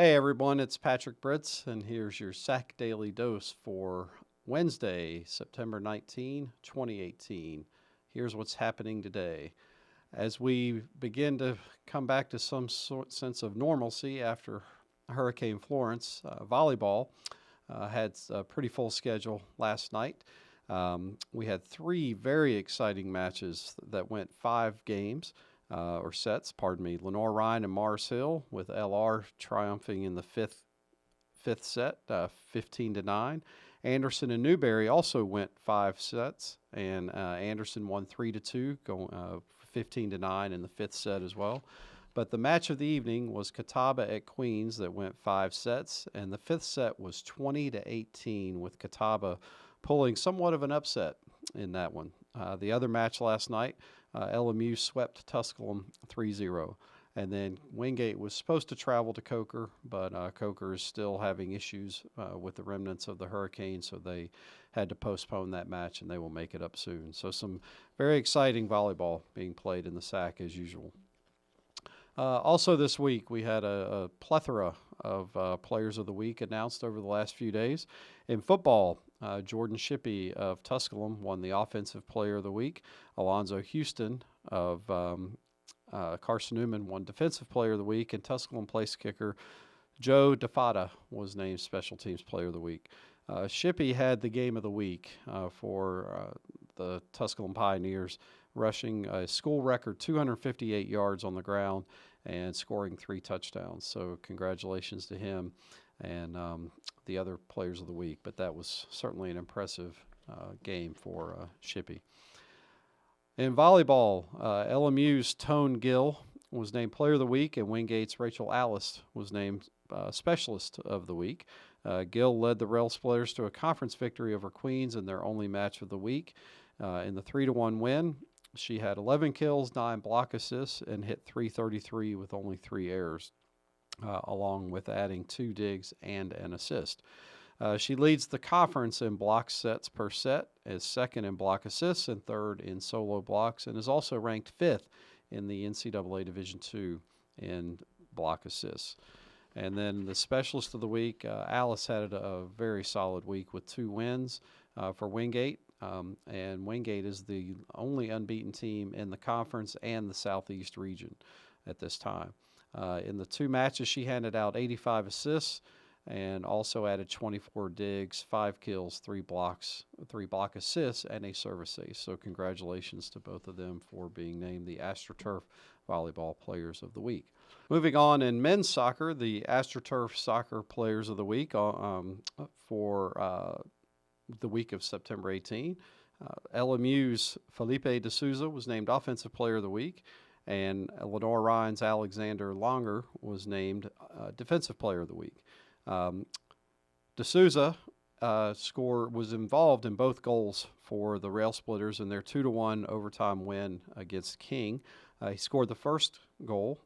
Hey everyone, it's Patrick Britz, and here's your SAC Daily Dose for Wednesday, September 19, 2018. Here's what's happening today. As we begin to come back to some sense of normalcy after Hurricane Florence, volleyball had a pretty full schedule last night. We had three very exciting matches that went 5 games. Or sets, pardon me. Lenore Ryan and Mars Hill, with LR triumphing in the fifth set, 15-9. Anderson and Newberry also went 5 sets, and Anderson won 3-2, going 15-9 in the 5th set as well. But the match of the evening was Catawba at Queens that went 5 sets, and the 5th set was 20-18, with Catawba pulling somewhat of an upset in that one. The other match last night, LMU swept Tusculum 3-0. And then Wingate was supposed to travel to Coker, but Coker is still having issues with the remnants of the hurricane, so they had to postpone that match, and they will make it up soon. So some very exciting volleyball being played in the SAC as usual. Also this week, we had a plethora of Players of the Week announced over the last few days. In football, Jordan Shippey of Tusculum won the Offensive Player of the Week. Alonzo Houston of Carson Newman won Defensive Player of the Week, and Tusculum place kicker Joe DeFada was named Special Teams Player of the Week. Shippey had the game of the week for the Tusculum Pioneers, rushing a school record 258 yards on the ground and scoring 3 touchdowns. So congratulations to him and the other Players of the Week. But that was certainly an impressive game for Shippey. In volleyball, LMU's Tone Gill was named Player of the Week, and Wingate's Rachel Alice was named Specialist of the Week. Gill led the Rail Splitters to a conference victory over Queens in their only match of the week. In the 3-1 win, she had 11 kills, 9 block assists, and hit .333 with only 3 errors, along with adding 2 digs and an assist. She leads the conference in block sets per set, is second in block assists and third in solo blocks, and is also ranked 5th in the NCAA Division II in block assists. And then the Specialist of the Week, Alice had a very solid week with 2 wins for Wingate. And Wingate is the only unbeaten team in the conference and the Southeast region at this time. In the 2 matches, she handed out 85 assists and also added 24 digs, 5 kills, 3 blocks, 3 block assists, and a service ace. So congratulations to both of them for being named the AstroTurf Volleyball Players of the Week. Moving on in men's soccer, the AstroTurf Soccer Players of the Week for the week of September 18. LMU's Felipe de Souza was named Offensive Player of the Week, and Lenore Ryan's Alexander Longer was named Defensive Player of the Week. De Souza was involved in both goals for the Rail Splitters in their 2-1 overtime win against King. He scored the first goal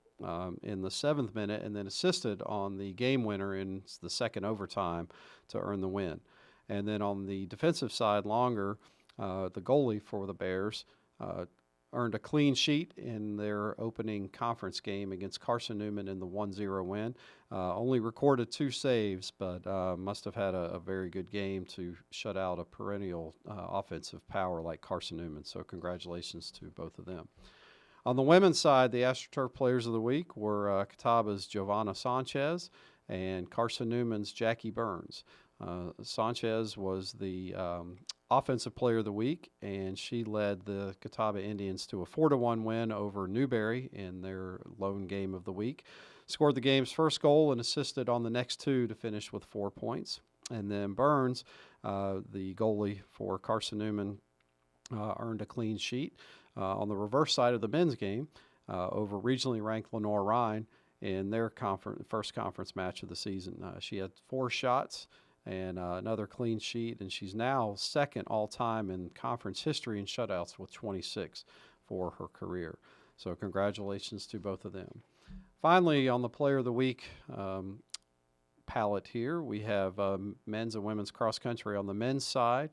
in the 7th minute and then assisted on the game winner in the second overtime to earn the win. And then on the defensive side, Longer, the goalie for the Bears, earned a clean sheet in their opening conference game against Carson Newman in the 1-0 win. Only recorded 2 saves, but must have had a very good game to shut out a perennial offensive power like Carson Newman. So congratulations to both of them. On the women's side, the AstroTurf Players of the Week were Catawba's Giovanna Sanchez and Carson Newman's Jackie Burns. Sanchez was the Offensive Player of the Week, and she led the Catawba Indians to a 4-1 win over Newberry in their lone game of the week. Scored the game's first goal and assisted on the next 2 to finish with 4 points. And then Burns, the goalie for Carson Newman, earned a clean sheet. On the reverse side of the men's game, over regionally ranked Lenore Ryan in their first conference match of the season. She had 4 shots and another clean sheet, and she's now second all-time in conference history in shutouts with 26 for her career. So congratulations to both of them. Finally, on the Player of the Week palette here, we have men's and women's cross-country. On the men's side,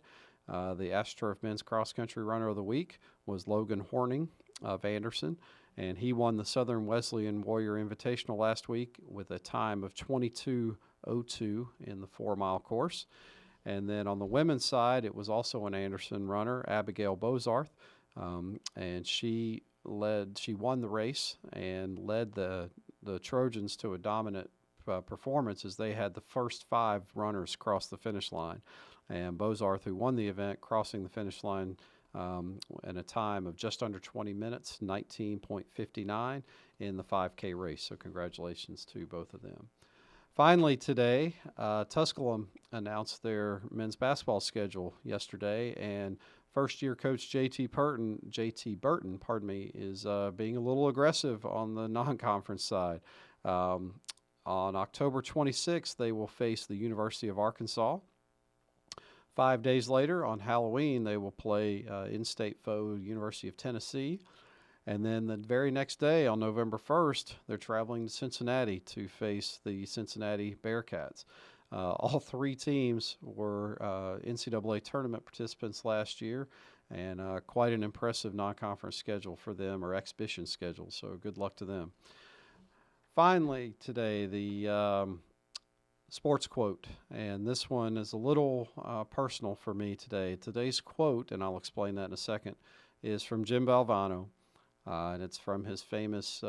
the AstroTurf Men's Cross Country Runner of the Week was Logan Horning of Anderson, and he won the Southern Wesleyan Warrior Invitational last week with a time of 22:02 in the 4-mile course. And then on the women's side, it was also an Anderson runner, Abigail Bozarth, and she won the race and led the Trojans to a dominant performance as they had the first 5 runners cross the finish line. And Bozarth, who won the event, crossing the finish line in a time of just under 20 minutes, 19.59 in the 5K race. So congratulations to both of them. Finally today, Tusculum announced their men's basketball schedule yesterday, and first-year coach JT Burton, is being a little aggressive on the non-conference side. On October 26th, they will face the University of Arkansas. 5 days later, on Halloween, they will play in-state foe University of Tennessee. And then the very next day, on November 1st, they're traveling to Cincinnati to face the Cincinnati Bearcats. All 3 teams were NCAA tournament participants last year, and quite an impressive non-conference schedule for them, or exhibition schedule, so good luck to them. Finally today, the sports quote, and this one is a little personal for me today. Today's quote, and I'll explain that in a second, is from Jim Valvano, and it's from his famous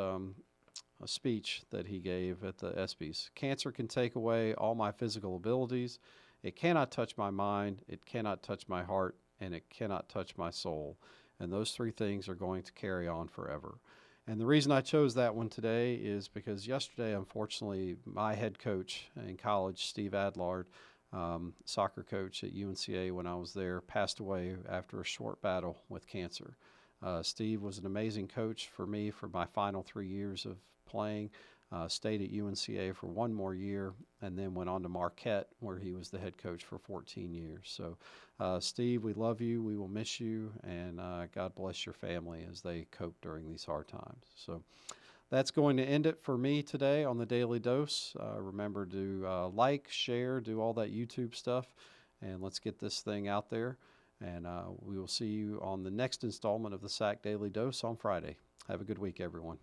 speech that he gave at the ESPYs. Cancer can take away all my physical abilities. It cannot touch my mind, it cannot touch my heart, and it cannot touch my soul. And those 3 things are going to carry on forever. And the reason I chose that one today is because yesterday, unfortunately, my head coach in college, Steve Adlard, soccer coach at UNCA when I was there, passed away after a short battle with cancer. Steve was an amazing coach for me for my final 3 years of playing, stayed at UNCA for 1 more year, and then went on to Marquette, where he was the head coach for 14 years. So, Steve, we love you, we will miss you, and God bless your family as they cope during these hard times. So that's going to end it for me today on the Daily Dose. Remember to like, share, do all that YouTube stuff, and let's get this thing out there. And we will see you on the next installment of the SAC Daily Dose on Friday. Have a good week, everyone.